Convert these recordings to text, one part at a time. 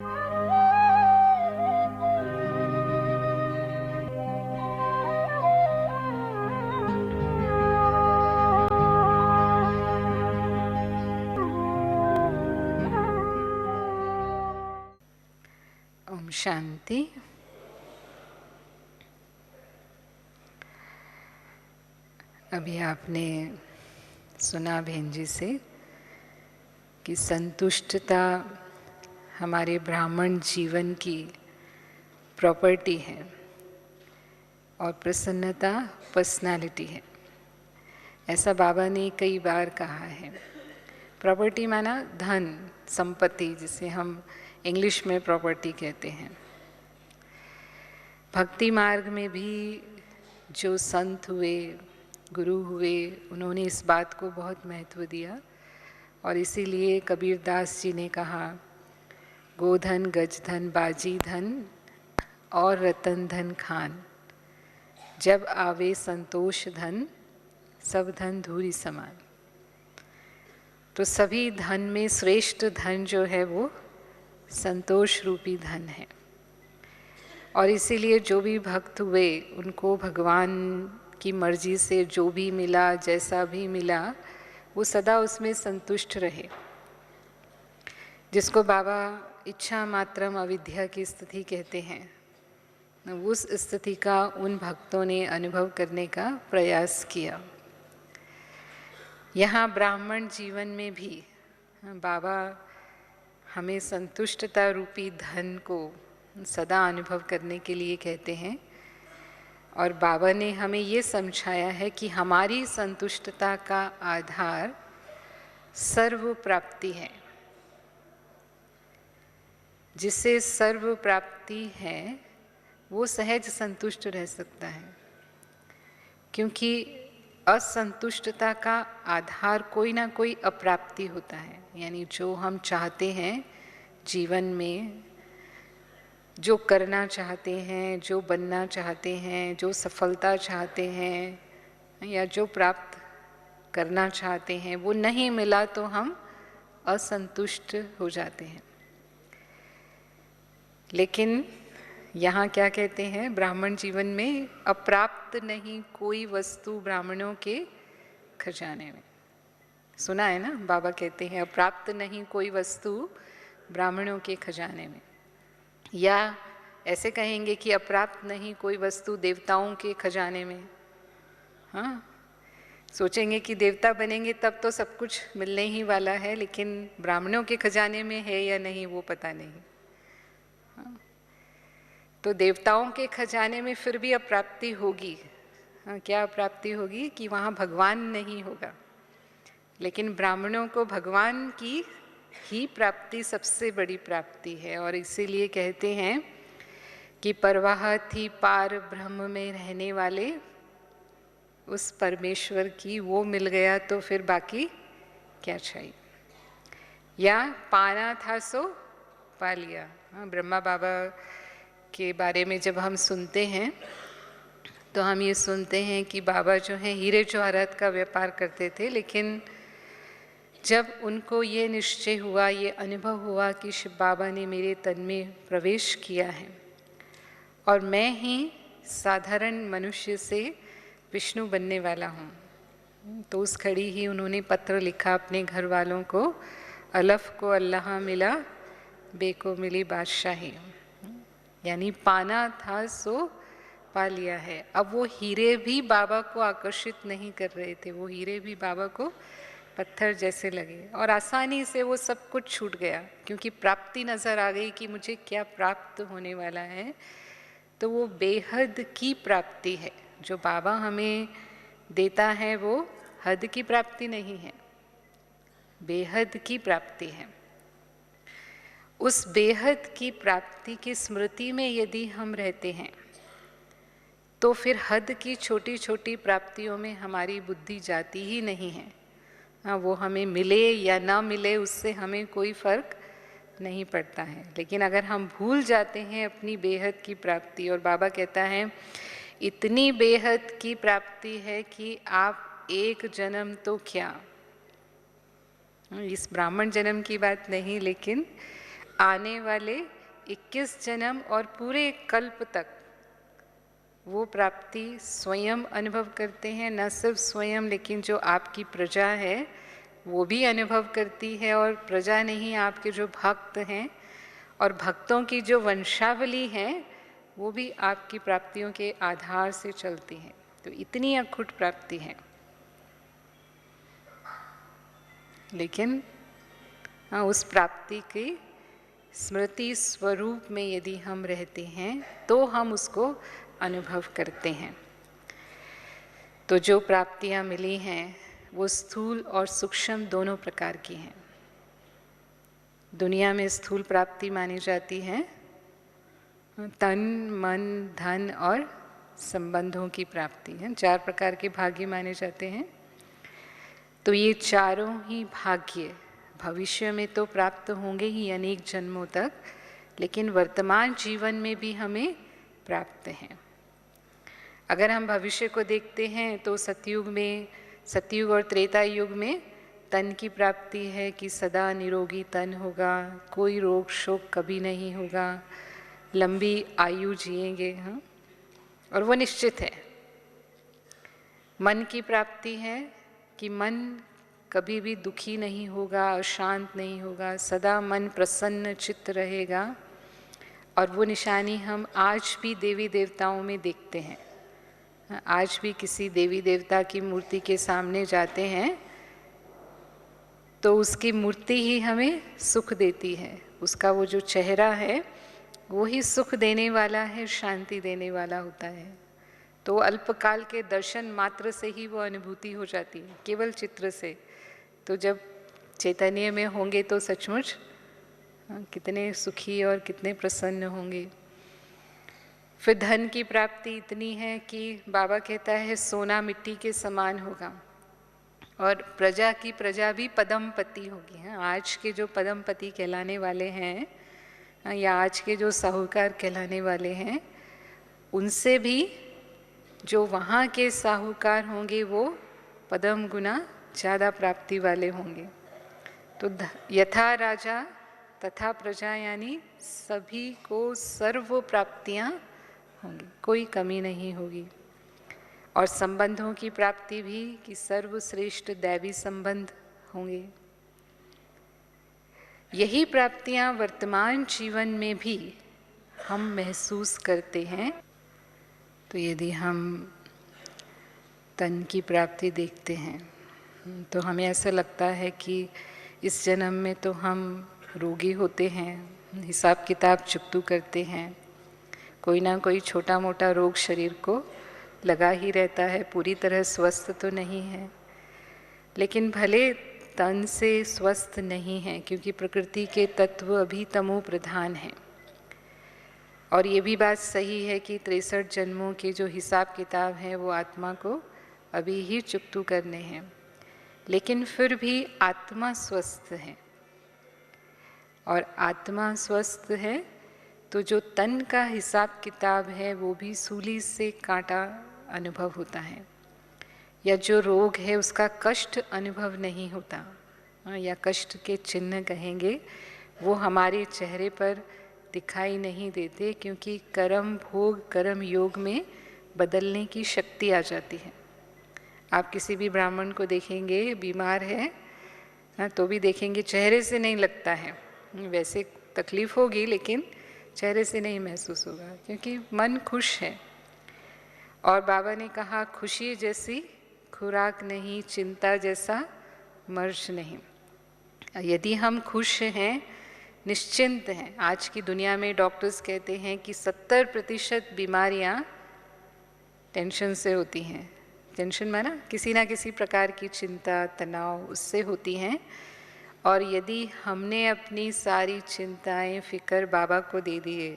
ओम शांति। अभी आपने सुना बहन जी से कि संतुष्टता हमारे ब्राह्मण जीवन की प्रॉपर्टी है और प्रसन्नता पर्सनालिटी है। ऐसा बाबा ने कई बार कहा है। प्रॉपर्टी माना धन, संपत्ति, जिसे हम इंग्लिश में प्रॉपर्टी कहते हैं। भक्ति मार्ग में भी जो संत हुए, गुरु हुए, उन्होंने इस बात को बहुत महत्व दिया और इसीलिए कबीरदास जी ने कहा, गोधन गजधन बाजी धन और रतन धन खान, जब आवे संतोष धन सब धन धूरी समान। तो सभी धन में श्रेष्ठ धन जो है वो संतोष रूपी धन है। और इसीलिए जो भी भक्त हुए उनको भगवान की मर्जी से जो भी मिला, जैसा भी मिला, वो सदा उसमें संतुष्ट रहे। जिसको बाबा इच्छा मात्रम अविद्या की स्थिति कहते हैं, उस स्थिति का उन भक्तों ने अनुभव करने का प्रयास किया। यहाँ ब्राह्मण जीवन में भी बाबा हमें संतुष्टता रूपी धन को सदा अनुभव करने के लिए कहते हैं। और बाबा ने हमें ये समझाया है कि हमारी संतुष्टता का आधार सर्व प्राप्ति है। जिसे सर्व प्राप्ति है वो सहज संतुष्ट रह सकता है, क्योंकि असंतुष्टता का आधार कोई ना कोई अप्राप्ति होता है। यानी जो हम चाहते हैं जीवन में, जो करना चाहते हैं, जो बनना चाहते हैं, जो सफलता चाहते हैं या जो प्राप्त करना चाहते हैं, वो नहीं मिला तो हम असंतुष्ट हो जाते हैं। लेकिन यहाँ क्या कहते हैं, ब्राह्मण जीवन में अप्राप्त नहीं कोई वस्तु ब्राह्मणों के खजाने में। सुना है ना, बाबा कहते हैं अप्राप्त नहीं कोई वस्तु ब्राह्मणों के खजाने में। या ऐसे कहेंगे कि अप्राप्त नहीं कोई वस्तु देवताओं के खजाने में। हाँ, सोचेंगे कि देवता बनेंगे तब तो सब कुछ मिलने ही वाला है, लेकिन ब्राह्मणों के खजाने में है या नहीं वो पता नहीं। हाँ, तो देवताओं के खजाने में फिर भी अप्राप्ति होगी। हाँ, क्या अप्राप्ति होगी कि वहाँ भगवान नहीं होगा, लेकिन ब्राह्मणों को भगवान की ही प्राप्ति सबसे बड़ी प्राप्ति है। और इसीलिए कहते हैं कि परवाह थी पार ब्रह्म में रहने वाले उस परमेश्वर की, वो मिल गया तो फिर बाकी क्या चाहिए। या पाना था सो पा लिया। हाँ, ब्रह्मा बाबा के बारे में जब हम सुनते हैं तो हम ये सुनते हैं कि बाबा जो हैं हीरे जवाहरात का व्यापार करते थे, लेकिन जब उनको ये निश्चय हुआ, ये अनुभव हुआ कि शिव बाबा ने मेरे तन में प्रवेश किया है और मैं ही साधारण मनुष्य से विष्णु बनने वाला हूँ, तो उस घड़ी ही उन्होंने पत्र लिखा अपने घर वालों को, अलफ को अल्लाह मिला, बे को मिली बादशाही। यानी पाना था सो पा लिया है। अब वो हीरे भी बाबा को आकर्षित नहीं कर रहे थे, वो हीरे भी बाबा को पत्थर जैसे लगे और आसानी से वो सब कुछ छूट गया, क्योंकि प्राप्ति नज़र आ गई कि मुझे क्या प्राप्त होने वाला है। तो वो बेहद की प्राप्ति है जो बाबा हमें देता है, वो हद की प्राप्ति नहीं है, बेहद की प्राप्ति है। उस बेहद की प्राप्ति की स्मृति में यदि हम रहते हैं तो फिर हद की छोटी छोटी प्राप्तियों में हमारी बुद्धि जाती ही नहीं है। हाँ, वो हमें मिले या ना मिले उससे हमें कोई फर्क नहीं पड़ता है। लेकिन अगर हम भूल जाते हैं अपनी बेहद की प्राप्ति, और बाबा कहता है इतनी बेहद की प्राप्ति है कि आप एक जन्म तो क्या, इस ब्राह्मण जन्म की बात नहीं, लेकिन आने वाले 21 जन्म और पूरे कल्प तक वो प्राप्ति स्वयं अनुभव करते हैं। न सिर्फ स्वयं, लेकिन जो आपकी प्रजा है वो भी अनुभव करती है, और प्रजा नहीं, आपके जो भक्त हैं और भक्तों की जो वंशावली है वो भी आपकी प्राप्तियों के आधार से चलती है। तो इतनी अखुट प्राप्ति है। लेकिन हाँ, उस प्राप्ति की स्मृति स्वरूप में यदि हम रहते हैं तो हम उसको अनुभव करते हैं। तो जो प्राप्तियां मिली हैं वो स्थूल और सूक्ष्म दोनों प्रकार की हैं। दुनिया में स्थूल प्राप्ति मानी जाती है तन, मन, धन और संबंधों की प्राप्ति है। 4 प्रकार के भाग्य माने जाते हैं। तो ये चारों ही भाग्य भविष्य में तो प्राप्त होंगे ही अनेक जन्मों तक, लेकिन वर्तमान जीवन में भी हमें प्राप्त हैं। अगर हम भविष्य को देखते हैं तो सतयुग और त्रेता युग में तन की प्राप्ति है कि सदा निरोगी तन होगा, कोई रोग शोक कभी नहीं होगा, लंबी आयु जिएंगे। हाँ, और वो निश्चित है। मन की प्राप्ति है कि मन कभी भी दुखी नहीं होगा, अशांत नहीं होगा, सदा मन प्रसन्न चित्त रहेगा। और वो निशानी हम आज भी देवी देवताओं में देखते हैं। आज भी किसी देवी देवता की मूर्ति के सामने जाते हैं तो उसकी मूर्ति ही हमें सुख देती है। उसका वो जो चेहरा है वो ही सुख देने वाला है, शांति देने वाला होता है। तो अल्पकाल के दर्शन मात्र से ही वो अनुभूति हो जाती है, केवल चित्र से। तो जब चैतन्य में होंगे तो सचमुच कितने सुखी और कितने प्रसन्न होंगे। फिर धन की प्राप्ति इतनी है कि बाबा कहता है सोना मिट्टी के समान होगा, और प्रजा की प्रजा भी पदमपति होगी। आज के जो पदमपति कहलाने वाले हैं या आज के जो साहूकार कहलाने वाले हैं, उनसे भी जो वहाँ के साहूकार होंगे वो पदम गुना ज़्यादा प्राप्ति वाले होंगे। तो यथा राजा तथा प्रजा, यानी सभी को सर्व प्राप्तियाँ होंगी, कोई कमी नहीं होगी। और संबंधों की प्राप्ति भी कि सर्वश्रेष्ठ दैवी संबंध होंगे। यही प्राप्तियाँ वर्तमान जीवन में भी हम महसूस करते हैं। तो यदि हम तन की प्राप्ति देखते हैं तो हमें ऐसा लगता है कि इस जन्म में तो हम रोगी होते हैं, हिसाब किताब चुकतू करते हैं, कोई ना कोई छोटा मोटा रोग शरीर को लगा ही रहता है, पूरी तरह स्वस्थ तो नहीं है। लेकिन भले तन से स्वस्थ नहीं है, क्योंकि प्रकृति के तत्व अभी तमो प्रधान हैं। और ये भी बात सही है कि 63 जन्मों के जो हिसाब किताब हैं वो आत्मा को अभी ही चुकतू करने हैं। लेकिन फिर भी आत्मा स्वस्थ है, और आत्मा स्वस्थ है तो जो तन का हिसाब किताब है वो भी सूली से काटा अनुभव होता है, या जो रोग है उसका कष्ट अनुभव नहीं होता, या कष्ट के चिन्ह कहेंगे वो हमारे चेहरे पर दिखाई नहीं देते, क्योंकि कर्म भोग कर्म योग में बदलने की शक्ति आ जाती है। आप किसी भी ब्राह्मण को देखेंगे बीमार है तो भी देखेंगे चेहरे से नहीं लगता है, वैसे तकलीफ होगी लेकिन चेहरे से नहीं महसूस होगा, क्योंकि मन खुश है। और बाबा ने कहा खुशी जैसी खुराक नहीं, चिंता जैसा मर्ज नहीं। यदि हम खुश हैं, निश्चिंत हैं, आज की दुनिया में डॉक्टर्स कहते हैं कि 70% बीमारियां टेंशन से होती हैं। टेंशन माना किसी ना किसी प्रकार की चिंता, तनाव, उससे होती हैं। और यदि हमने अपनी सारी चिंताएं, फिक्र बाबा को दे दिए,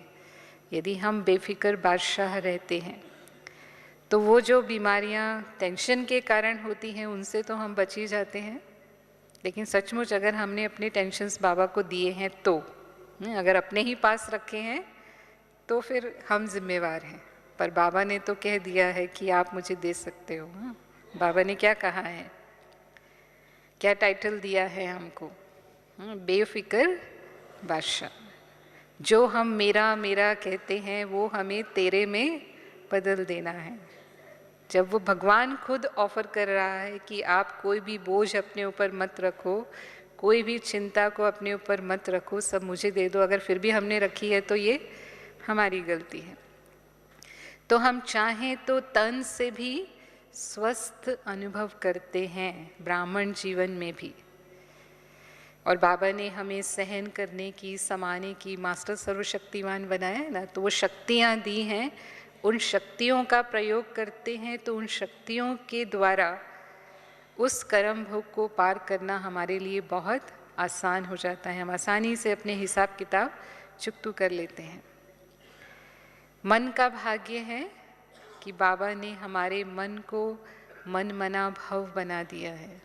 यदि हम बेफिक्र बादशाह रहते हैं, तो वो जो बीमारियां टेंशन के कारण होती हैं उनसे तो हम बच ही जाते हैं। लेकिन सचमुच अगर हमने अपने टेंशन्स बाबा को दिए हैं तो, अगर अपने ही पास रखे हैं तो फिर हम जिम्मेवार हैं। पर बाबा ने तो कह दिया है कि आप मुझे दे सकते हो। बाबा ने क्या कहा है, क्या टाइटल दिया है हमको, बेफिक्र बादशाह। जो हम मेरा मेरा कहते हैं वो हमें तेरे में बदल देना है। जब वो भगवान खुद ऑफर कर रहा है कि आप कोई भी बोझ अपने ऊपर मत रखो, कोई भी चिंता को अपने ऊपर मत रखो, सब मुझे दे दो, अगर फिर भी हमने रखी है तो ये हमारी गलती है। तो हम चाहें तो तन से भी स्वस्थ अनुभव करते हैं ब्राह्मण जीवन में भी। और बाबा ने हमें सहन करने की, समाने की, मास्टर सर्वशक्तिमान बनाया है ना, तो वो शक्तियाँ दी हैं, उन शक्तियों का प्रयोग करते हैं तो उन शक्तियों के द्वारा उस कर्म भोग को पार करना हमारे लिए बहुत आसान हो जाता है। हम आसानी से अपने हिसाब किताब चुकतू कर लेते हैं। मन का भाग्य है कि बाबा ने हमारे मन को मन मना भव बना दिया है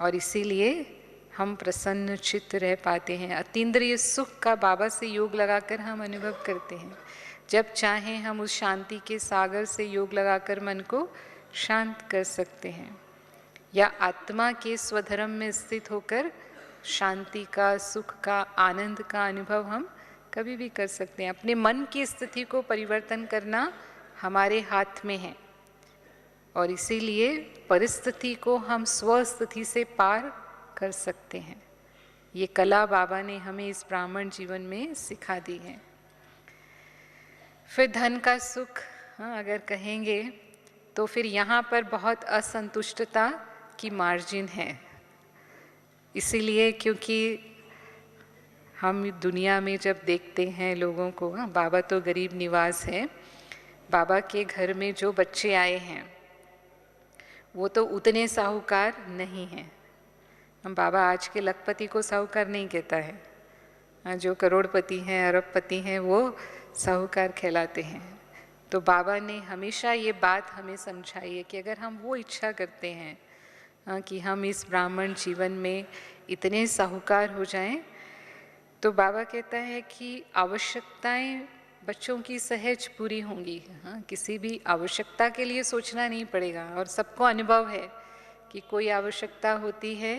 और इसीलिए हम प्रसन्न चित्त रह पाते हैं। अतीन्द्रिय सुख का बाबा से योग लगाकर हम अनुभव करते हैं। जब चाहें हम उस शांति के सागर से योग लगाकर मन को शांत कर सकते हैं, या आत्मा के स्वधर्म में स्थित होकर शांति का, सुख का, आनंद का अनुभव हम कभी भी कर सकते हैं। अपने मन की स्थिति को परिवर्तन करना हमारे हाथ में है और इसीलिए परिस्थिति को हम स्वस्थिति से पार कर सकते हैं। ये कला बाबा ने हमें इस ब्राह्मण जीवन में सिखा दी है। फिर धन का सुख, अगर कहेंगे तो फिर यहाँ पर बहुत असंतुष्टता की मार्जिन है। इसीलिए क्योंकि हम दुनिया में जब देखते हैं लोगों को, बाबा तो गरीब निवास है, बाबा के घर में जो बच्चे आए हैं वो तो उतने साहूकार नहीं हैं। हम बाबा आज के लखपति को साहूकार नहीं कहता है, जो करोड़पति हैं, अरबपति हैं, वो साहूकार कहलाते हैं। तो बाबा ने हमेशा ये बात हमें समझाई है कि अगर हम वो इच्छा करते हैं कि हम इस ब्राह्मण जीवन में इतने साहूकार हो जाएं, तो बाबा कहता है कि आवश्यकताएं बच्चों की सहज पूरी होंगी। किसी भी आवश्यकता के लिए सोचना नहीं पड़ेगा और सबको अनुभव है कि कोई आवश्यकता होती है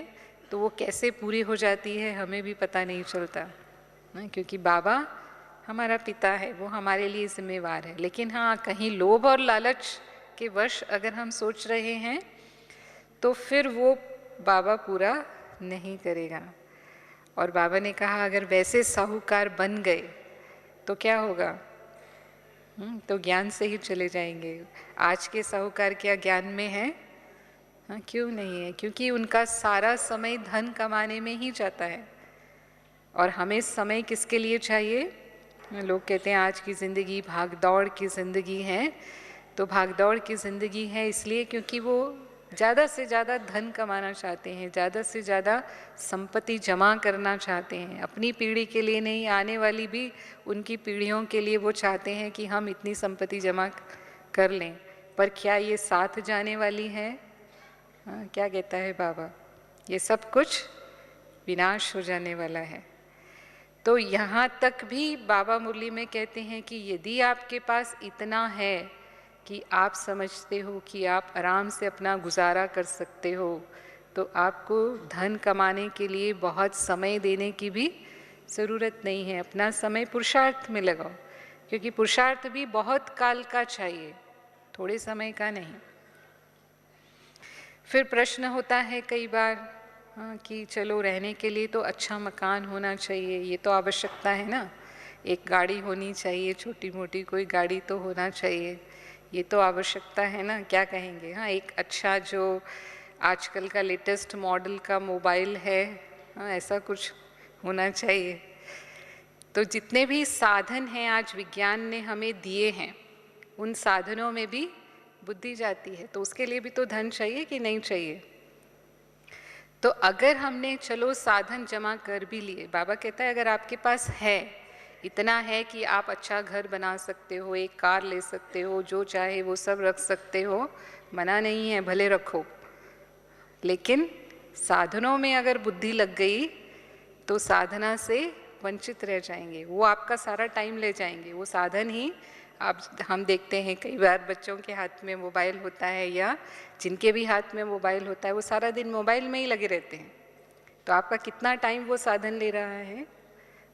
तो वो कैसे पूरी हो जाती है हमें भी पता नहीं चलता, क्योंकि बाबा हमारा पिता है, वो हमारे लिए जिम्मेवार है। लेकिन हाँ, कहीं लोभ और लालच के वश अगर हम सोच रहे हैं तो फिर वो बाबा पूरा नहीं करेगा। और बाबा ने कहा अगर वैसे साहूकार बन गए तो क्या होगा? तो ज्ञान से ही चले जाएंगे। आज के साहूकार क्या ज्ञान में है? क्यों नहीं है? क्योंकि उनका सारा समय धन कमाने में ही जाता है। और हमें समय किसके लिए चाहिए? लोग कहते हैं आज की ज़िंदगी भाग दौड़ की ज़िंदगी है, तो भाग दौड़ की ज़िंदगी है इसलिए क्योंकि वो ज़्यादा से ज़्यादा धन कमाना चाहते हैं, ज़्यादा से ज़्यादा संपत्ति जमा करना चाहते हैं। अपनी पीढ़ी के लिए नहीं, आने वाली भी उनकी पीढ़ियों के लिए वो चाहते हैं कि हम इतनी संपत्ति जमा कर लें। पर क्या ये साथ जाने वाली है? क्या कहता है बाबा? ये सब कुछ विनाश हो जाने वाला है। तो यहाँ तक भी बाबा मुरली में कहते हैं कि यदि आपके पास इतना है कि आप समझते हो कि आप आराम से अपना गुजारा कर सकते हो, तो आपको धन कमाने के लिए बहुत समय देने की भी ज़रूरत नहीं है। अपना समय पुरुषार्थ में लगाओ, क्योंकि पुरुषार्थ भी बहुत काल का चाहिए, थोड़े समय का नहीं। फिर प्रश्न होता है कई बार कि चलो रहने के लिए तो अच्छा मकान होना चाहिए, ये तो आवश्यकता है ना, एक गाड़ी होनी चाहिए, छोटी मोटी कोई गाड़ी तो होना चाहिए, ये तो आवश्यकता है ना, क्या कहेंगे? हाँ, एक अच्छा जो आजकल का लेटेस्ट मॉडल का मोबाइल है, ऐसा कुछ होना चाहिए। तो जितने भी साधन हैं आज विज्ञान ने हमें दिए हैं, उन साधनों में भी बुद्धि जाती है, तो उसके लिए भी तो धन चाहिए कि नहीं चाहिए? तो अगर हमने चलो साधन जमा कर भी लिए, बाबा कहता है अगर आपके पास है, इतना है कि आप अच्छा घर बना सकते हो, एक कार ले सकते हो, जो चाहे वो सब रख सकते हो, मना नहीं है, भले रखो, लेकिन साधनों में अगर बुद्धि लग गई तो साधना से वंचित रह जाएंगे, वो आपका सारा टाइम ले जाएंगे। वो साधन ही आप, हम देखते हैं कई बार बच्चों के हाथ में मोबाइल होता है या जिनके भी हाथ में मोबाइल होता है वो सारा दिन मोबाइल में ही लगे रहते हैं। तो आपका कितना टाइम वो साधन ले रहा है?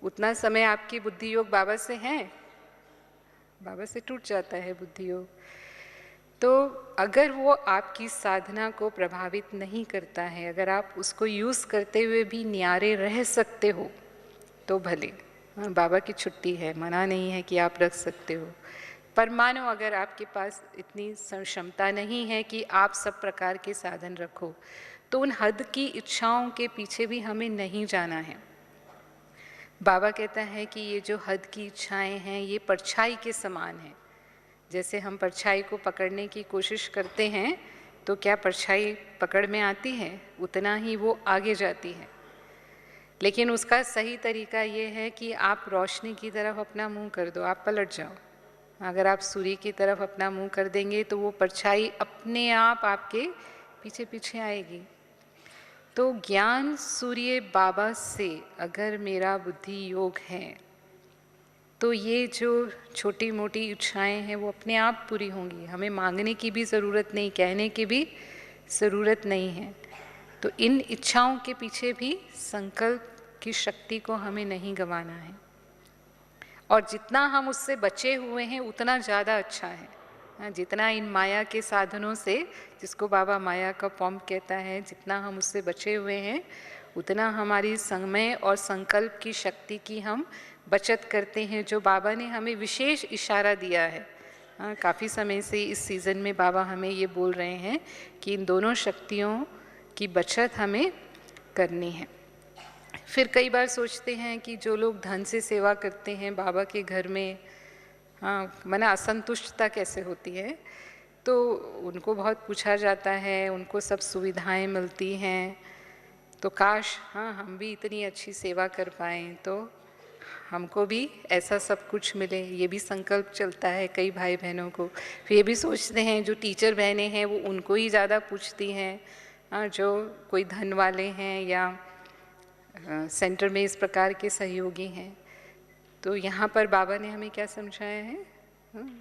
उतना समय आपकी बुद्धि योग बाबा से है, बाबा से टूट जाता है बुद्धि योग। तो अगर वो आपकी साधना को प्रभावित नहीं करता है, अगर आप उसको यूज़ करते हुए भी न्यारे रह सकते हो तो भले, हाँ, बाबा की छुट्टी है, मना नहीं है कि आप रख सकते हो। पर मानो अगर आपके पास इतनी क्षमता नहीं है कि आप सब प्रकार के साधन रखो, तो उन हद की इच्छाओं के पीछे भी हमें नहीं जाना है। बाबा कहता है कि ये जो हद की इच्छाएं हैं ये परछाई के समान है। जैसे हम परछाई को पकड़ने की कोशिश करते हैं तो क्या परछाई पकड़ में आती है? उतना ही वो आगे जाती है। लेकिन उसका सही तरीका ये है कि आप रोशनी की तरफ अपना मुंह कर दो, आप पलट जाओ। अगर आप सूर्य की तरफ अपना मुंह कर देंगे तो वो परछाई अपने आप आपके पीछे पीछे आएगी। तो ज्ञान सूर्य बाबा से अगर मेरा बुद्धि योग है तो ये जो छोटी मोटी इच्छाएं हैं वो अपने आप पूरी होंगी। हमें मांगने की भी ज़रूरत नहीं, कहने की भी ज़रूरत नहीं है। तो इन इच्छाओं के पीछे भी संकल्प की शक्ति को हमें नहीं गंवाना है। और जितना हम उससे बचे हुए हैं उतना ज़्यादा अच्छा है। जितना इन माया के साधनों से, जिसको बाबा माया का पॉम्प कहता है, जितना हम उससे बचे हुए हैं उतना हमारी समय और संकल्प की शक्ति की हम बचत करते हैं, जो बाबा ने हमें विशेष इशारा दिया है। काफ़ी समय से इस सीज़न में बाबा हमें ये बोल रहे हैं कि इन दोनों शक्तियों की बचत हमें करनी है। फिर कई बार सोचते हैं कि जो लोग धन से सेवा करते हैं बाबा के घर में, हाँ, माने असंतुष्टता कैसे होती है, तो उनको बहुत पूछा जाता है, उनको सब सुविधाएं मिलती हैं, तो काश हाँ हम भी इतनी अच्छी सेवा कर पाएँ तो हमको भी ऐसा सब कुछ मिले। ये भी संकल्प चलता है कई भाई बहनों को। फिर ये भी सोचते हैं जो टीचर बहनें हैं वो उनको ही ज़्यादा पूछती हैं, जो कोई धन वाले हैं या सेंटर में इस प्रकार के सहयोगी हैं। तो यहाँ पर बाबा ने हमें क्या समझाया है?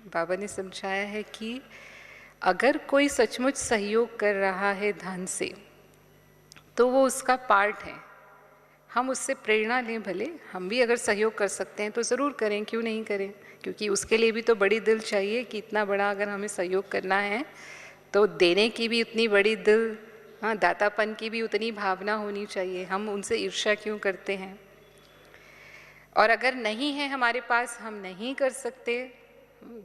बाबा ने समझाया है कि अगर कोई सचमुच सहयोग कर रहा है धन से तो वो उसका पार्ट है, हम उससे प्रेरणा लें। भले हम भी अगर सहयोग कर सकते हैं तो ज़रूर करें, क्यों नहीं करें, क्योंकि उसके लिए भी तो बड़ी दिल चाहिए कि इतना बड़ा अगर हमें सहयोग करना है तो देने की भी उतनी बड़ी दिल, हाँ, दातापन की भी उतनी भावना होनी चाहिए। हम उनसे ईर्ष्या क्यों करते हैं? और अगर नहीं है हमारे पास, हम नहीं कर सकते,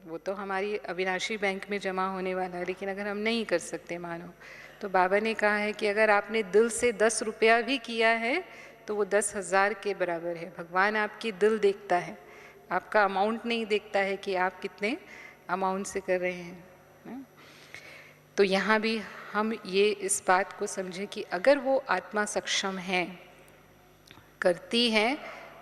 वो तो हमारी अविनाशी बैंक में जमा होने वाला है, लेकिन अगर हम नहीं कर सकते मानो, तो बाबा ने कहा है कि अगर आपने दिल से 10 रुपया भी किया है तो वो 10,000 के बराबर है। भगवान आपकी दिल देखता है, आपका अमाउंट नहीं देखता है कि आप कितने अमाउंट से कर रहे हैं। तो यहाँ भी हम ये इस बात को समझें कि अगर वो आत्मा सक्षम है, करती है,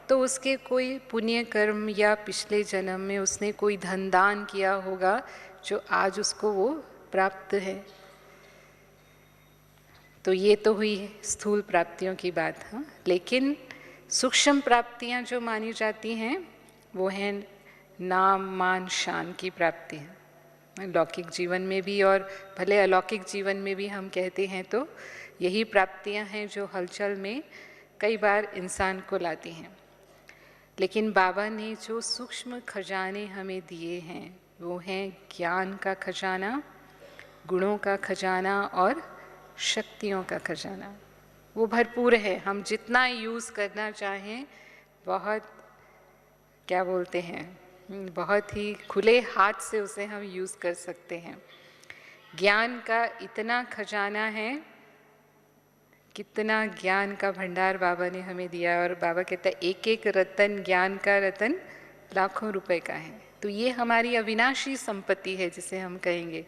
तो उसके कोई पुण्य कर्म या पिछले जन्म में उसने कोई धन दान किया होगा जो आज उसको वो प्राप्त है। तो ये तो हुई स्थूल प्राप्तियों की बात। हाँ, लेकिन सूक्ष्म प्राप्तियाँ जो मानी जाती हैं वो हैं नाम मान शान की प्राप्ति है। लौकिक जीवन में भी और भले अलौकिक जीवन में भी हम कहते हैं तो यही प्राप्तियाँ हैं जो हलचल में कई बार इंसान को लाती हैं। लेकिन बाबा ने जो सूक्ष्म खजाने हमें दिए हैं वो हैं ज्ञान का खजाना, गुणों का खजाना और शक्तियों का खजाना। वो भरपूर है, हम जितना यूज़ करना चाहें बहुत, क्या बोलते हैं, बहुत ही खुले हाथ से उसे हम यूज़ कर सकते हैं। ज्ञान का इतना खजाना है, कितना ज्ञान का भंडार बाबा ने हमें दिया। और बाबा कहता है एक एक रतन, ज्ञान का रतन लाखों रुपए का है। तो ये हमारी अविनाशी संपत्ति है, जिसे हम कहेंगे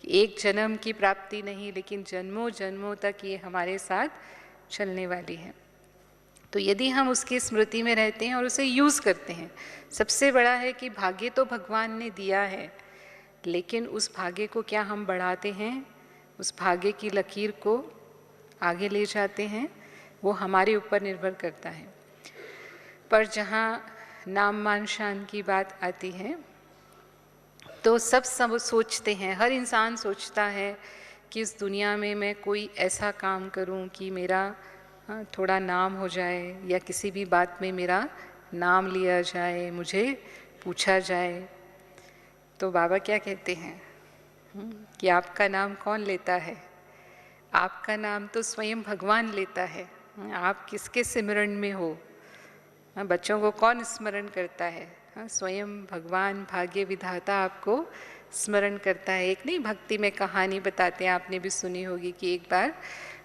एक जन्म की प्राप्ति नहीं, लेकिन जन्मों जन्मों तक ये हमारे साथ चलने वाली है। तो यदि हम उसकी स्मृति में रहते हैं और उसे यूज़ करते हैं, सबसे बड़ा है कि भाग्य तो भगवान ने दिया है, लेकिन उस भाग्य को क्या हम बढ़ाते हैं, उस भाग्य की लकीर को आगे ले जाते हैं, वो हमारे ऊपर निर्भर करता है। पर जहाँ नाम मान शान की बात आती है तो सब सोचते हैं, हर इंसान सोचता है कि इस दुनिया में मैं कोई ऐसा काम करूं कि मेरा थोड़ा नाम हो जाए या किसी भी बात में मेरा नाम लिया जाए, मुझे पूछा जाए, तो बाबा क्या कहते हैं कि आपका नाम कौन लेता है? आपका नाम तो स्वयं भगवान लेता है। आप किसके सिमरण में हो? बच्चों को कौन स्मरण करता है? स्वयं भगवान भाग्य विधाता आपको स्मरण करता है। एक नहीं भक्ति में कहानी बताते हैं, आपने भी सुनी होगी कि एक बार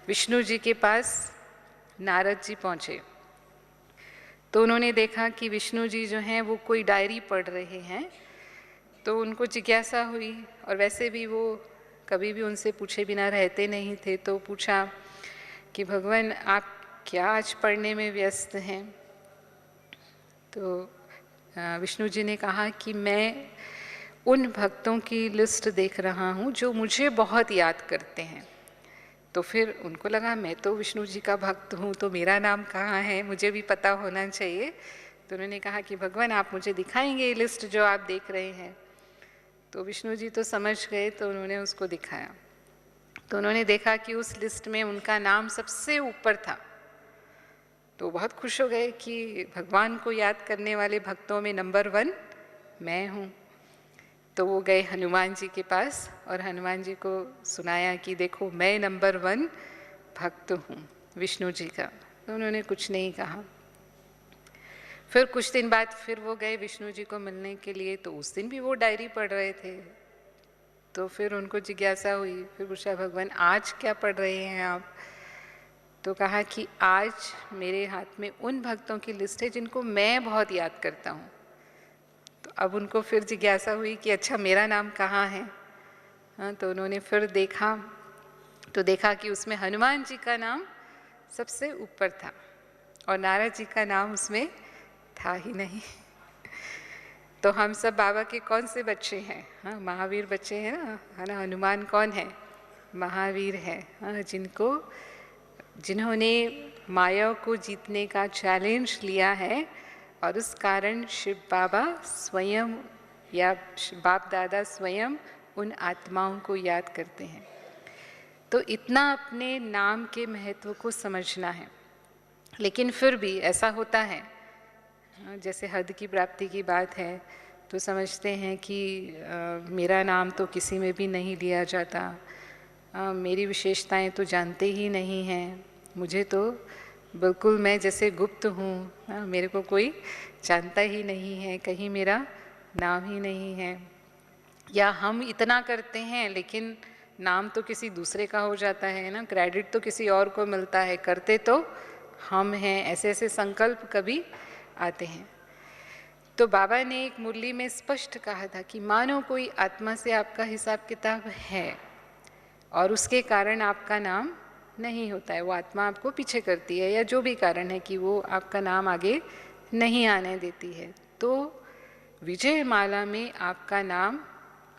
विष्णु जी के पास नारद जी पहुँचे, तो उन्होंने देखा कि विष्णु जी जो हैं वो कोई डायरी पढ़ रहे हैं। तो उनको जिज्ञासा हुई, और वैसे भी वो कभी भी उनसे पूछे बिना रहते नहीं थे। तो पूछा कि भगवान आप क्या आज पढ़ने में व्यस्त हैं? तो विष्णु जी ने कहा कि मैं उन भक्तों की लिस्ट देख रहा हूँ जो मुझे बहुत याद करते हैं। तो फिर उनको लगा मैं तो विष्णु जी का भक्त हूँ, तो मेरा नाम कहाँ है, मुझे भी पता होना चाहिए। तो उन्होंने कहा कि भगवान आप मुझे दिखाएंगे ये लिस्ट जो आप देख रहे हैं? तो विष्णु जी तो समझ गए, तो उन्होंने उसको दिखाया। तो उन्होंने देखा कि उस लिस्ट में उनका नाम सबसे ऊपर था। तो बहुत खुश हो गए कि भगवान को याद करने वाले भक्तों में नंबर 1 मैं हूँ। तो वो गए हनुमान जी के पास और हनुमान जी को सुनाया कि देखो मैं नंबर 1 भक्त हूँ विष्णु जी का। तो उन्होंने कुछ नहीं कहा। फिर कुछ दिन बाद फिर वो गए विष्णु जी को मिलने के लिए, तो उस दिन भी वो डायरी पढ़ रहे थे। तो फिर उनको जिज्ञासा हुई, फिर पूछा भगवान आज क्या पढ़ रहे हैं आप? तो कहा कि आज मेरे हाथ में उन भक्तों की लिस्ट है जिनको मैं बहुत याद करता हूँ। तो अब उनको फिर जिज्ञासा हुई कि अच्छा मेरा नाम कहाँ है? हाँ, तो उन्होंने फिर देखा, तो देखा कि उसमें हनुमान जी का नाम सबसे ऊपर था और नारद जी का नाम उसमें था ही नहीं। तो हम सब बाबा के कौन से बच्चे हैं? हाँ, महावीर बच्चे हैं ना, है ना। हनुमान कौन है? महावीर है। हाँ, जिन्होंने माया को जीतने का चैलेंज लिया है, और उस कारण शिव बाबा स्वयं या बाप दादा स्वयं उन आत्माओं को याद करते हैं। तो इतना अपने नाम के महत्व को समझना है। लेकिन फिर भी ऐसा होता है, जैसे हद की प्राप्ति की बात है, तो समझते हैं कि मेरा नाम तो किसी में भी नहीं लिया जाता, मेरी विशेषताएं तो जानते ही नहीं हैं, मुझे तो बिल्कुल मैं जैसे गुप्त हूँ, मेरे को कोई जानता ही नहीं है, कहीं मेरा नाम ही नहीं है। या हम इतना करते हैं लेकिन नाम तो किसी दूसरे का हो जाता है ना, क्रेडिट तो किसी और को मिलता है, करते तो हम हैं। ऐसे ऐसे संकल्प कभी आते हैं। तो बाबा ने एक मुरली में स्पष्ट कहा था कि मानो कोई आत्मा से आपका हिसाब किताब है और उसके कारण आपका नाम नहीं होता है, वो आत्मा आपको पीछे करती है, या जो भी कारण है कि वो आपका नाम आगे नहीं आने देती है, तो विजय माला में आपका नाम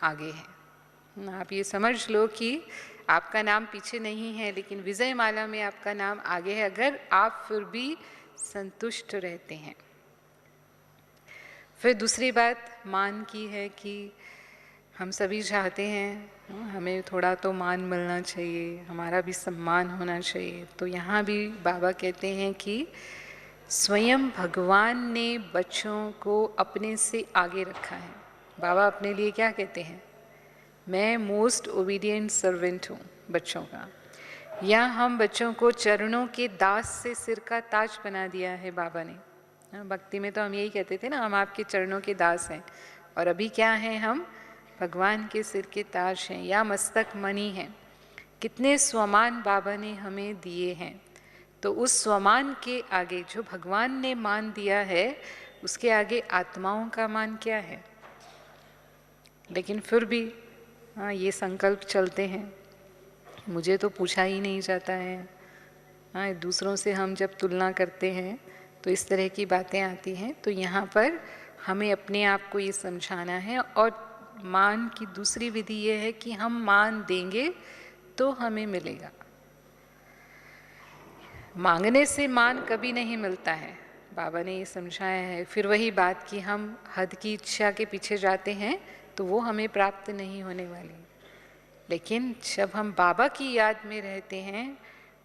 आगे है। आप ये समझ लो कि आपका नाम पीछे नहीं है, लेकिन विजय माला में आपका नाम आगे है, अगर आप फिर भी संतुष्ट रहते हैं। फिर दूसरी बात मान की है कि हम सभी चाहते हैं हमें थोड़ा तो मान मिलना चाहिए, हमारा भी सम्मान होना चाहिए। तो यहाँ भी बाबा कहते हैं कि स्वयं भगवान ने बच्चों को अपने से आगे रखा है। बाबा अपने लिए क्या कहते हैं? मैं मोस्ट ओबीडियंट सर्वेंट हूँ बच्चों का। या हम बच्चों को चरणों के दास से सिर का ताज बना दिया है बाबा ने। भक्ति में तो हम यही कहते थे ना, हम आपके चरणों के दास हैं, और अभी क्या हैं? हम भगवान के सिर के ताज हैं या मस्तक मणि हैं। कितने स्वमान बाबा ने हमें दिए हैं। तो उस स्वमान के आगे जो भगवान ने मान दिया है, उसके आगे आत्माओं का मान क्या है? लेकिन फिर भी ये संकल्प चलते हैं, मुझे तो पूछा ही नहीं जाता है। दूसरों से हम जब तुलना करते हैं तो इस तरह की बातें आती हैं। तो यहाँ पर हमें अपने आप को ये समझाना है। और मान की दूसरी विधि ये है कि हम मान देंगे तो हमें मिलेगा। मांगने से मान कभी नहीं मिलता है, बाबा ने ये समझाया है। फिर वही बात कि हम हद की इच्छा के पीछे जाते हैं तो वो हमें प्राप्त नहीं होने वाली। लेकिन जब हम बाबा की याद में रहते हैं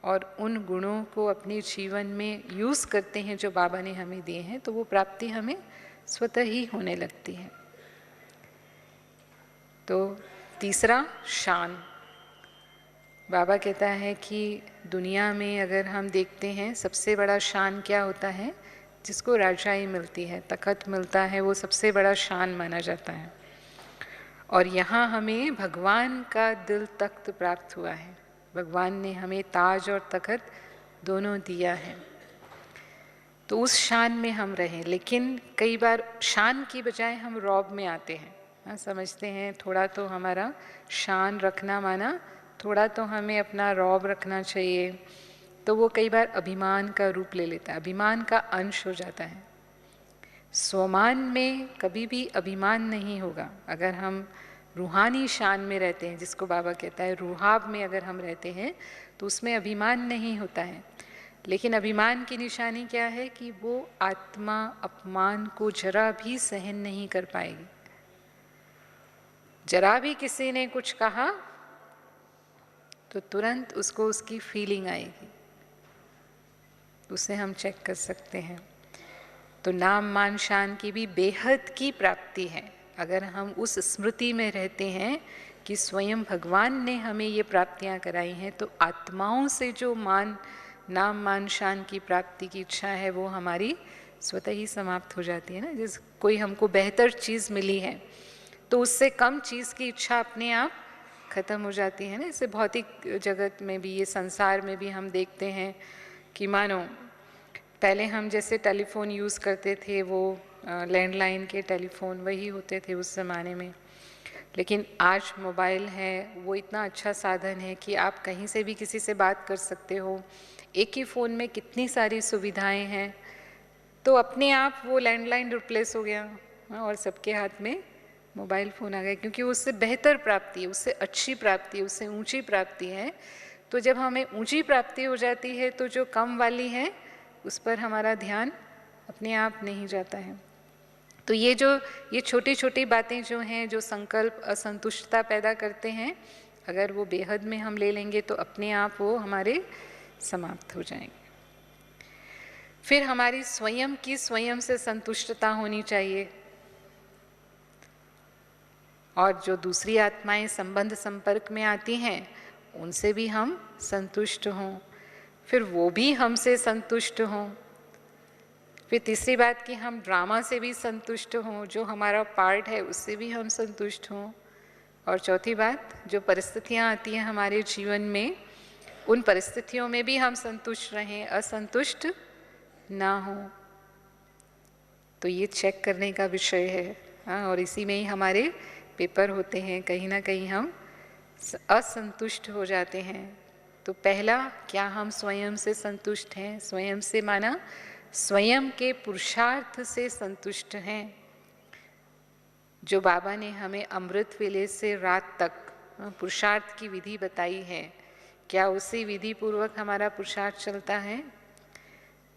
और उन गुणों को अपने जीवन में यूज़ करते हैं जो बाबा ने हमें दिए हैं, तो वो प्राप्ति हमें स्वतः ही होने लगती है। तो तीसरा, शान। बाबा कहता है कि दुनिया में अगर हम देखते हैं सबसे बड़ा शान क्या होता है, जिसको राजाई मिलती है, तखत मिलता है, वो सबसे बड़ा शान माना जाता है। और यहाँ हमें भगवान का दिल तख्त प्राप्त हुआ है। भगवान ने हमें ताज और तखत दोनों दिया है, तो उस शान में हम रहें। लेकिन कई बार शान की बजाय हम रौब में आते हैं। समझते हैं थोड़ा तो हमारा शान रखना माना थोड़ा तो हमें अपना रौब रखना चाहिए, तो वो कई बार अभिमान का रूप ले लेता है, अभिमान का अंश हो जाता है। स्वमान में कभी भी अभिमान नहीं होगा। अगर हम रूहानी शान में रहते हैं, जिसको बाबा कहता है रूहाब में अगर हम रहते हैं, तो उसमें अभिमान नहीं होता है। लेकिन अभिमान की निशानी क्या है कि वो आत्मा अपमान को जरा भी सहन नहीं कर पाएगी। जरा भी किसी ने कुछ कहा तो तुरंत उसको उसकी फीलिंग आएगी, उसे हम चेक कर सकते हैं। तो नाम मान शान की भी बेहद की प्राप्ति है अगर हम उस स्मृति में रहते हैं कि स्वयं भगवान ने हमें ये प्राप्तियां कराई हैं। तो आत्माओं से जो नाम मान शान की प्राप्ति की इच्छा है वो हमारी स्वतः ही समाप्त हो जाती है ना। जिस कोई हमको बेहतर चीज़ मिली है तो उससे कम चीज़ की इच्छा अपने आप खत्म हो जाती है ना। इसे भौतिक जगत में भी, ये संसार में भी हम देखते हैं कि मानो पहले हम जैसे टेलीफोन यूज़ करते थे, वो लैंडलाइन के टेलीफोन वही होते थे उस ज़माने में। लेकिन आज मोबाइल है, वो इतना अच्छा साधन है कि आप कहीं से भी किसी से बात कर सकते हो। एक ही फ़ोन में कितनी सारी सुविधाएं हैं, तो अपने आप वो लैंडलाइन रिप्लेस हो गया और सबके हाथ में मोबाइल फ़ोन आ गया, क्योंकि उससे बेहतर प्राप्ति है, उससे अच्छी प्राप्ति है, उससे ऊंची प्राप्ति है। तो जब हमें ऊंची प्राप्ति हो जाती है तो जो कम वाली है उस पर हमारा ध्यान अपने आप नहीं जाता है। तो ये छोटी छोटी बातें जो हैं, जो संकल्प असंतुष्टता पैदा करते हैं, अगर वो बेहद में हम ले लेंगे तो अपने आप वो हमारे समाप्त हो जाएंगे। फिर हमारी स्वयं की स्वयं से संतुष्टता होनी चाहिए, और जो दूसरी आत्माएं संबंध संपर्क में आती हैं उनसे भी हम संतुष्ट हों, फिर वो भी हमसे संतुष्ट हों। फिर तीसरी बात कि हम ड्रामा से भी संतुष्ट हों, जो हमारा पार्ट है उससे भी हम संतुष्ट हों। और चौथी बात, जो परिस्थितियां आती हैं हमारे जीवन में, उन परिस्थितियों में भी हम संतुष्ट रहें, असंतुष्ट ना हो। तो ये चेक करने का विषय है। हाँ, और इसी में ही हमारे पेपर होते हैं। कहीं ना कहीं हम असंतुष्ट हो जाते हैं। तो पहला, क्या हम स्वयं से संतुष्ट हैं? स्वयं से माना स्वयं के पुरुषार्थ से संतुष्ट हैं। जो बाबा ने हमें अमृत वेले से रात तक पुरुषार्थ की विधि बताई है, क्या उसी विधि पूर्वक हमारा पुरुषार्थ चलता है?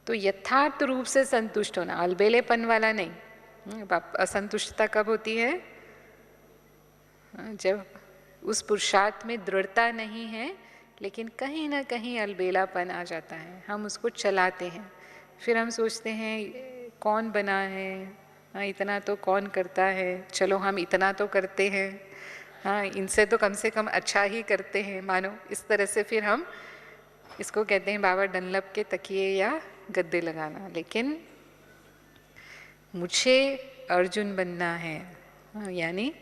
तो यथार्थ रूप से संतुष्ट होना, अलबेलेपन वाला नहीं। असंतुष्टता कब होती है? जब उस पुरुषार्थ में दृढ़ता नहीं है, लेकिन कहीं ना कहीं अलबेलापन आ जाता है। हम उसको चलाते हैं, फिर हम सोचते हैं कौन बना है, हाँ इतना तो कौन करता है, चलो हम इतना तो करते हैं, हाँ इनसे तो कम से कम अच्छा ही करते हैं, मानो इस तरह से फिर हम इसको कहते हैं बाबा डनलप के तकिए या गद्दे लगाना। लेकिन मुझे अर्जुन बनना है, हाँ, यानी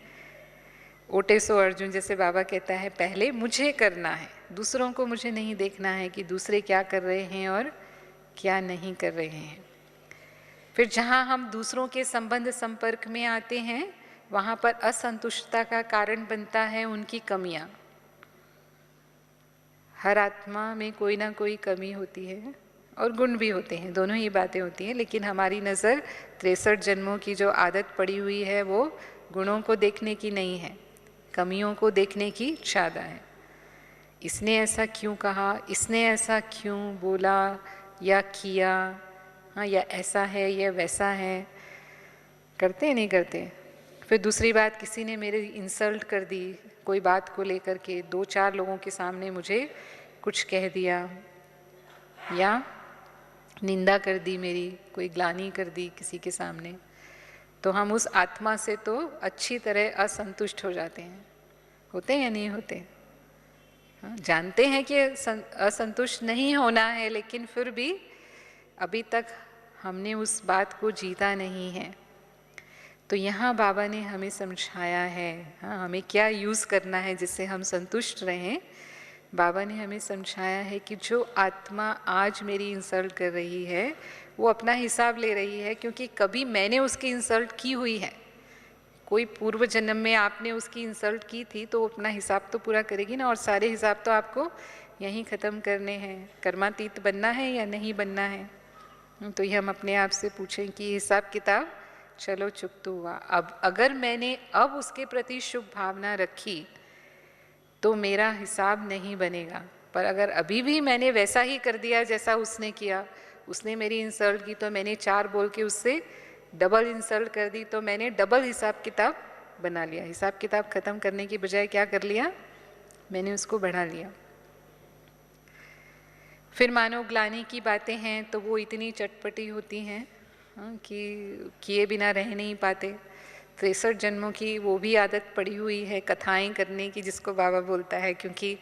ओटे सो अर्जुन, जैसे बाबा कहता है पहले मुझे करना है, दूसरों को मुझे नहीं देखना है कि दूसरे क्या कर रहे हैं और क्या नहीं कर रहे हैं। फिर जहाँ हम दूसरों के संबंध संपर्क में आते हैं वहाँ पर असंतुष्टता का कारण बनता है उनकी कमियाँ। हर आत्मा में कोई ना कोई कमी होती है और गुण भी होते हैं, दोनों ही बातें होती हैं। लेकिन हमारी नज़र 63 जन्मों की जो आदत पड़ी हुई है वो गुणों को देखने की नहीं है, कमियों को देखने की ज़्यादा है। इसने ऐसा क्यों कहा, इसने ऐसा क्यों बोला या किया, हाँ या ऐसा है या वैसा है, करते नहीं करते। फिर दूसरी बात, किसी ने मेरे इंसल्ट कर दी कोई बात को लेकर के, 2-4 लोगों के सामने मुझे कुछ कह दिया, या निंदा कर दी मेरी, कोई ग्लानि कर दी किसी के सामने, तो हम उस आत्मा से तो अच्छी तरह असंतुष्ट हो जाते हैं। होते हैं या नहीं होते? जानते हैं कि असंतुष्ट नहीं होना है, लेकिन फिर भी अभी तक हमने उस बात को जीता नहीं है। तो यहाँ बाबा ने हमें समझाया है, हाँ, हमें क्या यूज़ करना है जिससे हम संतुष्ट रहें। बाबा ने हमें समझाया है कि जो आत्मा आज मेरी इंसल्ट कर रही है वो अपना हिसाब ले रही है, क्योंकि कभी मैंने उसकी इंसल्ट की हुई है। कोई पूर्व जन्म में आपने उसकी इंसल्ट की थी तो अपना हिसाब तो पूरा करेगी ना, और सारे हिसाब तो आपको यहीं ख़त्म करने हैं। कर्मातीत बनना है या नहीं बनना है? तो ये हम अपने आप से पूछें कि हिसाब किताब चलो चुकता हुआ। अब अगर मैंने अब उसके प्रति शुभ भावना रखी तो मेरा हिसाब नहीं बनेगा, पर अगर अभी भी मैंने वैसा ही कर दिया जैसा उसने किया, उसने मेरी इंसल्ट की तो मैंने 4 बोल के उससे डबल इंसल्ट कर दी, तो मैंने डबल हिसाब किताब बना लिया। हिसाब किताब ख़त्म करने की बजाय क्या कर लिया, मैंने उसको बढ़ा लिया। फिर मानो ग्लानि की बातें हैं तो वो इतनी चटपटी होती हैं कि किए बिना रह नहीं पाते। 63 जन्मों की वो भी आदत पड़ी हुई है कथाएं करने की, जिसको बाबा बोलता है, क्योंकि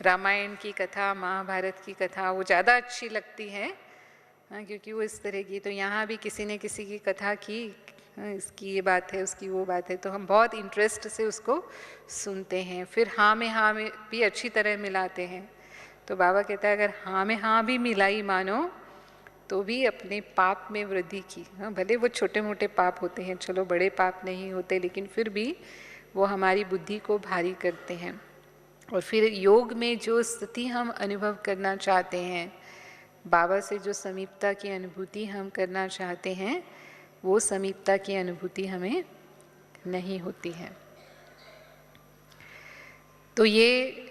रामायण की कथा, महाभारत की कथा वो ज़्यादा अच्छी लगती है, क्योंकि वो इस तरह की। तो यहाँ भी किसी ने किसी की कथा की, इसकी ये बात है, उसकी वो बात है, तो हम बहुत इंटरेस्ट से उसको सुनते हैं। फिर हाँ में भी अच्छी तरह मिलाते हैं। तो बाबा कहता है अगर हाँ में हाँ भी मिलाई मानो तो भी अपने पाप में वृद्धि की। हाँ, भले वो छोटे मोटे पाप होते हैं, चलो बड़े पाप नहीं होते, लेकिन फिर भी वो हमारी बुद्धि को भारी करते हैं। और फिर योग में जो स्थिति हम अनुभव करना चाहते हैं, बाबा से जो समीपता की अनुभूति हम करना चाहते हैं, वो समीपता की अनुभूति हमें नहीं होती है। तो ये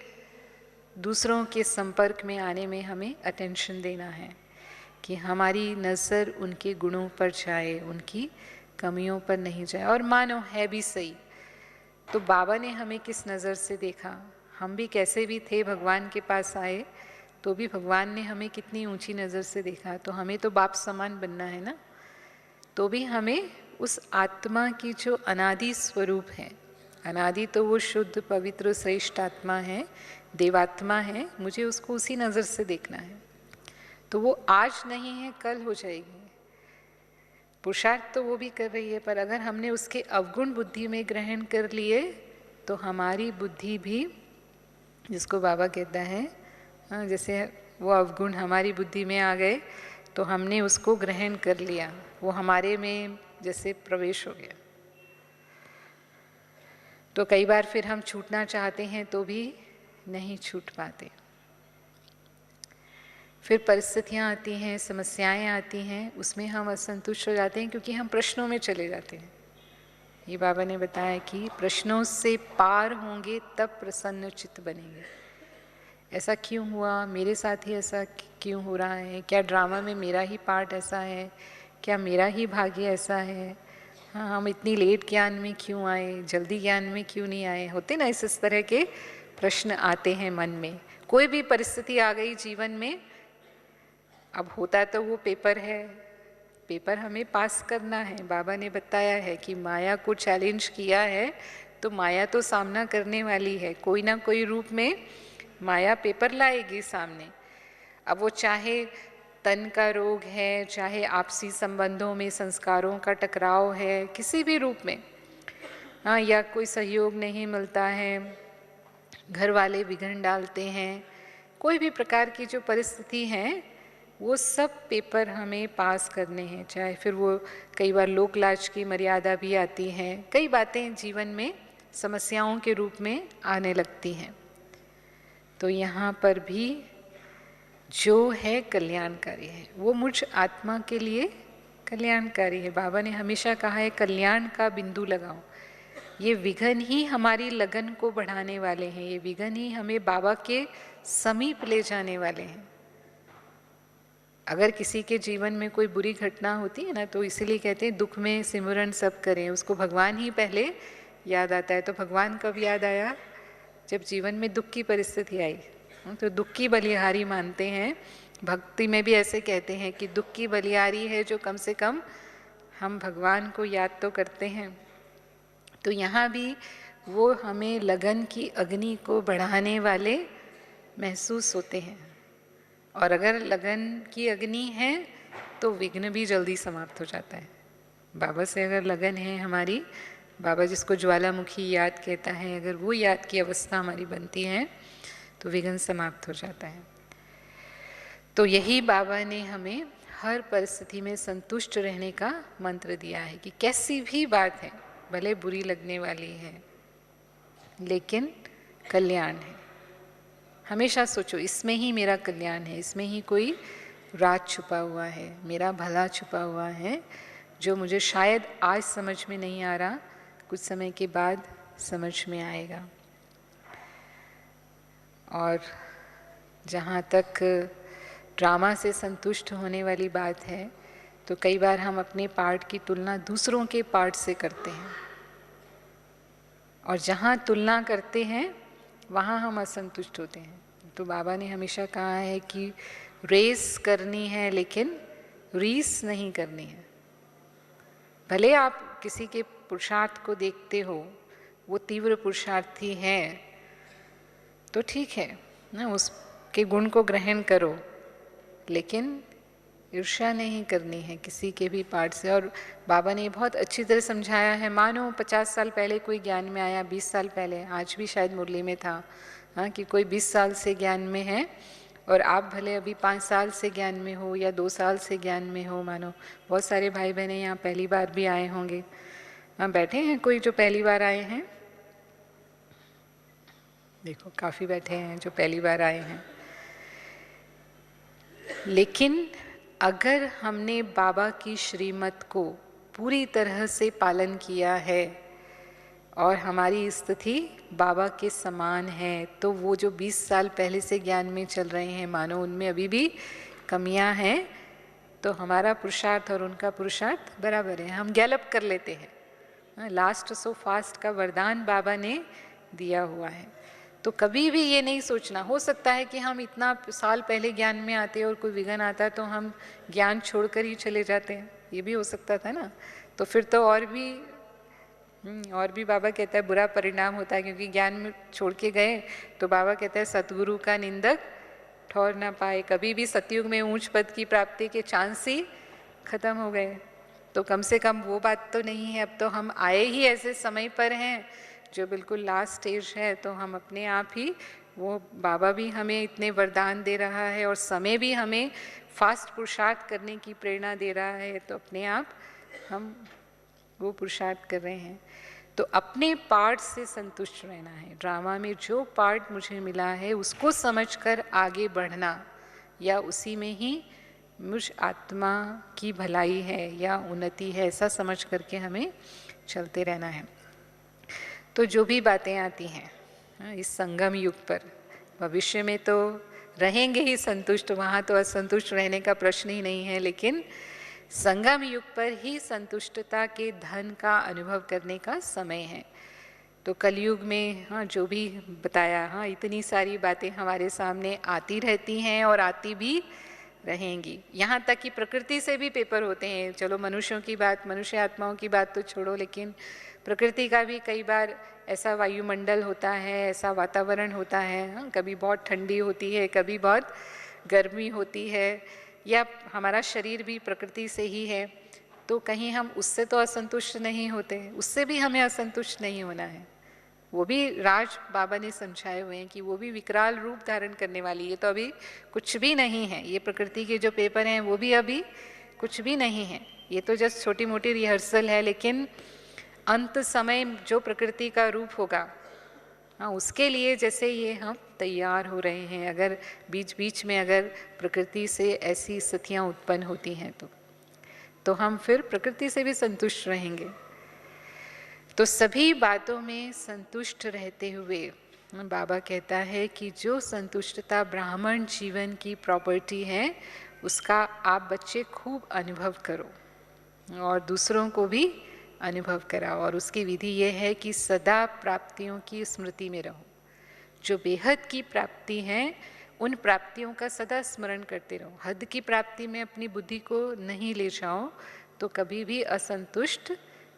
दूसरों के संपर्क में आने में हमें अटेंशन देना है कि हमारी नज़र उनके गुणों पर जाए, उनकी कमियों पर नहीं जाए। और मानो है भी सही, तो बाबा ने हमें किस नज़र से देखा, हम भी कैसे भी थे भगवान के पास आए तो भी भगवान ने हमें कितनी ऊंची नज़र से देखा। तो हमें तो बाप समान बनना है ना, तो भी हमें उस आत्मा की जो अनादि स्वरूप है, अनादि तो वो शुद्ध पवित्र श्रेष्ठ आत्मा है, देवात्मा है, मुझे उसको उसी नज़र से देखना है। तो वो आज नहीं है, कल हो जाएगी। पुरुषार्थ तो वो भी कर रही है, पर अगर हमने उसके अवगुण बुद्धि में ग्रहण कर लिए तो हमारी बुद्धि भी, जिसको बाबा कहता है, जैसे वो अवगुण हमारी बुद्धि में आ गए तो हमने उसको ग्रहण कर लिया, वो हमारे में जैसे प्रवेश हो गया। तो कई बार फिर हम छूटना चाहते हैं तो भी नहीं छूट पाते। फिर परिस्थितियाँ आती हैं, समस्याएं आती हैं, उसमें हम असंतुष्ट हो जाते हैं क्योंकि हम प्रश्नों में चले जाते हैं। ये बाबा ने बताया कि प्रश्नों से पार होंगे तब प्रसन्न चित्त बनेंगे। ऐसा क्यों हुआ, मेरे साथ ही ऐसा क्यों हो रहा है, क्या ड्रामा में मेरा ही पार्ट ऐसा है, क्या मेरा ही भाग्य ऐसा है, हाँ हम इतनी लेट ज्ञान में क्यों आए, जल्दी ज्ञान में क्यों नहीं आए। होते ना इस तरह के प्रश्न आते हैं मन में। कोई भी परिस्थिति आ गई जीवन में, अब होता तो वो पेपर है, पेपर हमें पास करना है। बाबा ने बताया है कि माया को चैलेंज किया है तो माया तो सामना करने वाली है, कोई ना कोई रूप में माया पेपर लाएगी सामने। अब वो चाहे तन का रोग है, चाहे आपसी संबंधों में संस्कारों का टकराव है, किसी भी रूप में, हाँ, या कोई सहयोग नहीं मिलता है, घर वाले बिगड़ डालते हैं, कोई भी प्रकार की जो परिस्थिति है वो सब पेपर हमें पास करने हैं। चाहे फिर वो कई बार लोक लाज की मर्यादा भी आती हैं, कई बातें जीवन में समस्याओं के रूप में आने लगती हैं। तो यहाँ पर भी जो है कल्याणकारी है, वो मुझ आत्मा के लिए कल्याणकारी है। बाबा ने हमेशा कहा है कल्याण का बिंदु लगाओ। ये विघन ही हमारी लगन को बढ़ाने वाले हैं, ये विघन ही हमें बाबा के समीप ले जाने वाले हैं। अगर किसी के जीवन में कोई बुरी घटना होती है ना, तो इसीलिए कहते हैं दुख में सिमरन सब करें, उसको भगवान ही पहले याद आता है। तो भगवान कब याद आया, जब जीवन में दुख की परिस्थिति आई, तो दुख की बलिहारी मानते हैं भक्ति में भी ऐसे कहते हैं कि दुख की बलियारी है जो कम से कम हम भगवान को याद तो करते हैं। तो यहाँ भी वो हमें लगन की अग्नि को बढ़ाने वाले महसूस होते हैं, और अगर लगन की अग्नि है तो विघ्न भी जल्दी समाप्त हो जाता है। बाबा से अगर लगन है हमारी, बाबा जिसको ज्वालामुखी याद कहता है, अगर वो याद की अवस्था हमारी बनती है तो विघ्न समाप्त हो जाता है। तो यही बाबा ने हमें हर परिस्थिति में संतुष्ट रहने का मंत्र दिया है कि कैसी भी बात है, भले बुरी लगने वाली है लेकिन कल्याण है। हमेशा सोचो इसमें ही मेरा कल्याण है, इसमें ही कोई राज छुपा हुआ है, मेरा भला छुपा हुआ है, जो मुझे शायद आज समझ में नहीं आ रहा, कुछ समय के बाद समझ में आएगा। और जहाँ तक ड्रामा से संतुष्ट होने वाली बात है, तो कई बार हम अपने पार्ट की तुलना दूसरों के पार्ट से करते हैं, और जहाँ तुलना करते हैं वहाँ हम असंतुष्ट होते हैं। तो बाबा ने हमेशा कहा है कि रेस करनी है लेकिन रीस नहीं करनी है। भले आप किसी के पुरुषार्थ को देखते हो, वो तीव्र पुरुषार्थी है तो ठीक है ना, उसके गुण को ग्रहण करो, लेकिन ईर्ष्या नहीं करनी है किसी के भी पार्ट से। और बाबा ने बहुत अच्छी तरह समझाया है। मानो 50 साल पहले कोई ज्ञान में आया, 20 साल पहले, आज भी शायद मुरली में था, हाँ, कि कोई 20 साल से ज्ञान में है और आप भले अभी 5 साल से ज्ञान में हो या 2 साल से ज्ञान में हो। मानो बहुत सारे भाई बहने यहाँ पहली बार भी आए होंगे, हाँ, बैठे हैं कोई जो पहली बार आए हैं, देखो काफ़ी बैठे हैं जो पहली बार आए हैं। लेकिन अगर हमने बाबा की श्रीमत को पूरी तरह से पालन किया है और हमारी स्थिति बाबा के समान है, तो वो जो 20 साल पहले से ज्ञान में चल रहे हैं, मानो उनमें अभी भी कमियां हैं, तो हमारा पुरुषार्थ और उनका पुरुषार्थ बराबर है, हम गैलप कर लेते हैं। लास्ट सो फास्ट का वरदान बाबा ने दिया हुआ है। तो कभी भी ये नहीं सोचना, हो सकता है कि हम इतना साल पहले ज्ञान में आते और कोई विघ्न आता तो हम ज्ञान छोड़कर ही चले जाते हैं, ये भी हो सकता था ना। तो फिर तो और भी बाबा कहता है बुरा परिणाम होता है, क्योंकि ज्ञान में छोड़ के गए तो बाबा कहता है सतगुरु का निंदक ठौर ना पाए। कभी भी सतयुग में ऊंच पद की प्राप्ति के चांस ही खत्म हो गए। तो कम से कम वो बात तो नहीं है। अब तो हम आए ही ऐसे समय पर हैं जो बिल्कुल लास्ट स्टेज है, तो हम अपने आप ही, वो बाबा भी हमें इतने वरदान दे रहा है और समय भी हमें फास्ट पुरुषार्थ करने की प्रेरणा दे रहा है, तो अपने आप हम वो पुरुषार्थ कर रहे हैं। तो अपने पार्ट से संतुष्ट रहना है। ड्रामा में जो पार्ट मुझे मिला है उसको समझकर आगे बढ़ना, या उसी में ही मुझ आत्मा की भलाई है या उन्नति है, ऐसा समझ करके हमें चलते रहना है। तो जो भी बातें आती हैं इस संगम युग पर, भविष्य में तो रहेंगे ही संतुष्ट, वहाँ तो असंतुष्ट रहने का प्रश्न ही नहीं है, लेकिन संगम युग पर ही संतुष्टता के धन का अनुभव करने का समय है। तो कलयुग में, हाँ, जो भी बताया, हाँ, इतनी सारी बातें हमारे सामने आती रहती हैं और आती भी रहेंगी। यहाँ तक कि प्रकृति से भी पेपर होते हैं। चलो मनुष्यों की बात, मनुष्य आत्माओं की बात तो छोड़ो, लेकिन प्रकृति का भी कई बार ऐसा वायुमंडल होता है, ऐसा वातावरण होता है, हाँ, कभी बहुत ठंडी होती है, कभी बहुत गर्मी होती है, या हमारा शरीर भी प्रकृति से ही है, तो कहीं हम उससे तो असंतुष्ट नहीं होते, उससे भी हमें असंतुष्ट नहीं होना है। वो भी राज बाबा ने समझाए हुए हैं कि वो भी विकराल रूप धारण करने वाली है। तो अभी कुछ भी नहीं है, ये प्रकृति के जो पेपर हैं वो भी अभी कुछ भी नहीं है, ये तो जस्ट छोटी मोटी रिहर्सल है। लेकिन अंत समय जो प्रकृति का रूप होगा, हाँ, उसके लिए जैसे ये हम तैयार हो रहे हैं। अगर बीच बीच में अगर प्रकृति से ऐसी स्थितियाँ उत्पन्न होती हैं तो हम फिर प्रकृति से भी संतुष्ट रहेंगे। तो सभी बातों में संतुष्ट रहते हुए बाबा कहता है कि जो संतुष्टता ब्राह्मण जीवन की प्रॉपर्टी है, उसका आप बच्चे खूब अनुभव करो और दूसरों को भी अनुभव कराओ। और उसकी विधि ये है कि सदा प्राप्तियों की स्मृति में रहो। जो बेहद की प्राप्ति है उन प्राप्तियों का सदा स्मरण करते रहो। हद की प्राप्ति में अपनी बुद्धि को नहीं ले जाओ तो कभी भी असंतुष्ट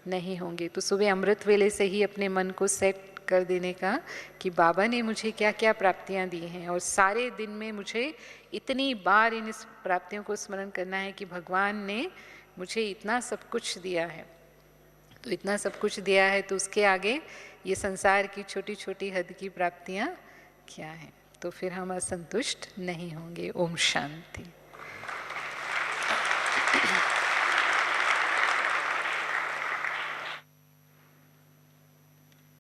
नहीं होंगे। तो सुबह अमृत वेले से ही अपने मन को सेट कर देने का कि बाबा ने मुझे क्या क्या प्राप्तियां दी हैं, और सारे दिन में मुझे इतनी बार इन प्राप्तियों को स्मरण करना है कि भगवान ने मुझे इतना सब कुछ दिया है। तो इतना सब कुछ दिया है तो उसके आगे ये संसार की छोटी छोटी हद की प्राप्तियां क्या हैं, तो फिर हम असंतुष्ट नहीं होंगे। ओम शांति।